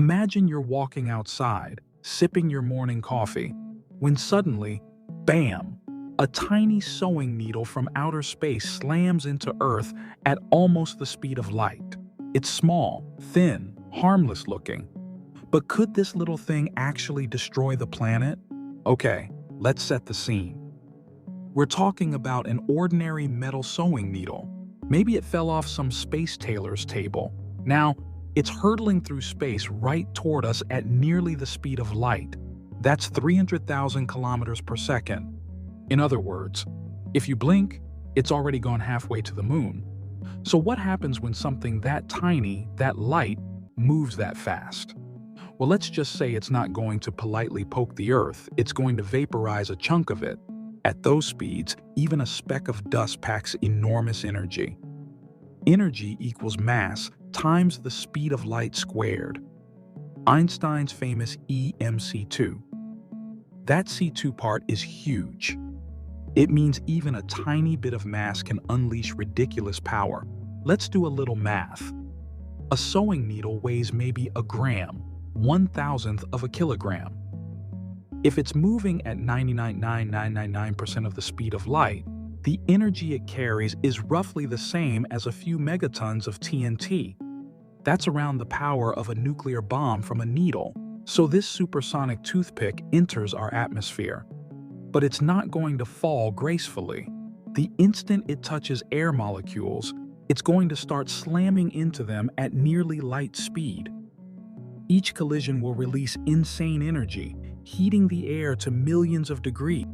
Imagine you're walking outside, sipping your morning coffee, when suddenly, bam, a tiny sewing needle from outer space slams into Earth at almost the speed of light. It's small, thin, harmless looking. But could this little thing actually destroy the planet? Okay, let's set the scene. We're talking about an ordinary metal sewing needle. Maybe it fell off some space tailor's table. Now, it's hurtling through space right toward us at nearly the speed of light. That's 300,000 kilometers per second. In other words, if you blink, it's already gone halfway to the moon. So what happens when something that tiny, that light, moves that fast? Well, let's just say it's not going to politely poke the Earth, it's going to vaporize a chunk of it. At those speeds, even a speck of dust packs enormous energy. Energy equals mass times the speed of light squared. Einstein's famous EMC2. That C2 part is huge. It means even a tiny bit of mass can unleash ridiculous power. Let's do a little math. A sewing needle weighs maybe a gram, 1/1000th of a kilogram. If it's moving at 99.9999% of the speed of light, the energy it carries is roughly the same as a few megatons of TNT. That's around the power of a nuclear bomb from a needle. So this supersonic toothpick enters our atmosphere. But it's not going to fall gracefully. The instant it touches air molecules, it's going to start slamming into them at nearly light speed. Each collision will release insane energy, heating the air to millions of degrees.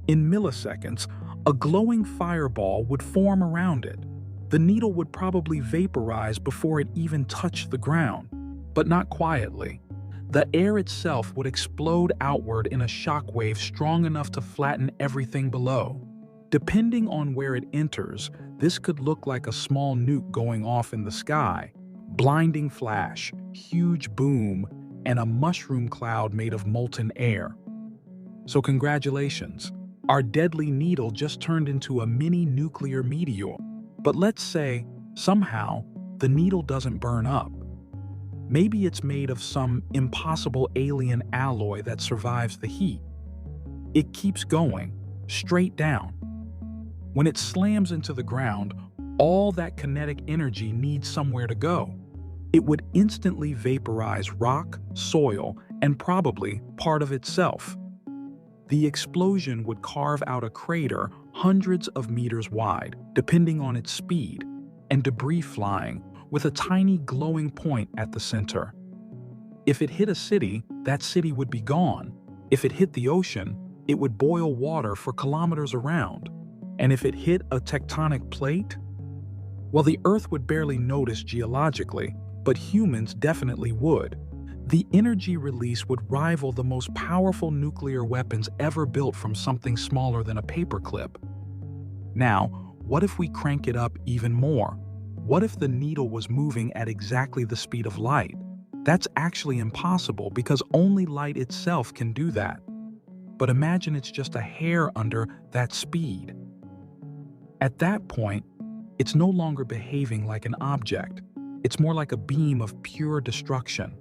In milliseconds, a glowing fireball would form around it. The needle would probably vaporize before it even touched the ground, but not quietly. The air itself would explode outward in a shockwave strong enough to flatten everything below. Depending on where it enters, this could look like a small nuke going off in the sky, blinding flash, huge boom, and a mushroom cloud made of molten air. So congratulations, our deadly needle just turned into a mini nuclear meteor. But let's say, somehow, the needle doesn't burn up. Maybe it's made of some impossible alien alloy that survives the heat. It keeps going, straight down. When it slams into the ground, all that kinetic energy needs somewhere to go. It would instantly vaporize rock, soil, and probably part of itself. The explosion would carve out a crater hundreds of meters wide, depending on its speed, and debris flying, with a tiny glowing point at the center. If it hit a city, that city would be gone. If it hit the ocean, it would boil water for kilometers around. And if it hit a tectonic plate, well, the Earth would barely notice geologically, but humans definitely would. The energy release would rival the most powerful nuclear weapons ever built from something smaller than a paperclip. Now, what if we crank it up even more? What if the needle was moving at exactly the speed of light? That's actually impossible because only light itself can do that. But imagine it's just a hair under that speed. At that point, it's no longer behaving like an object. It's more like a beam of pure destruction.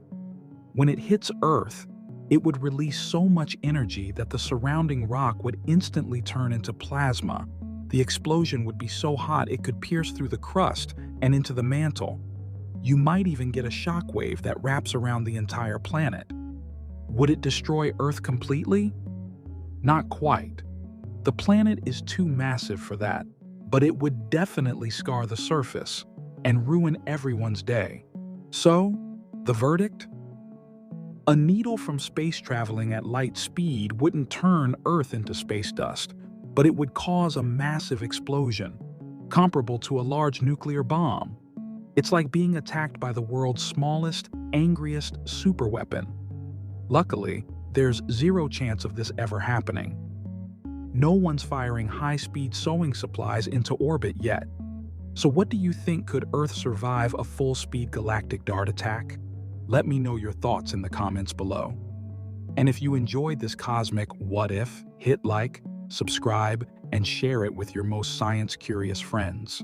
When it hits Earth, it would release so much energy that the surrounding rock would instantly turn into plasma. The explosion would be so hot it could pierce through the crust and into the mantle. You might even get a shockwave that wraps around the entire planet. Would it destroy Earth completely? Not quite. The planet is too massive for that, but it would definitely scar the surface and ruin everyone's day. So, the verdict? A needle from space traveling at light speed wouldn't turn Earth into space dust, but it would cause a massive explosion, comparable to a large nuclear bomb. It's like being attacked by the world's smallest, angriest superweapon. Luckily, there's zero chance of this ever happening. No one's firing high-speed sewing supplies into orbit yet. So what do you think, could Earth survive a full-speed galactic dart attack? Let me know your thoughts in the comments below. And if you enjoyed this cosmic what if, hit like, subscribe, and share it with your most science-curious friends.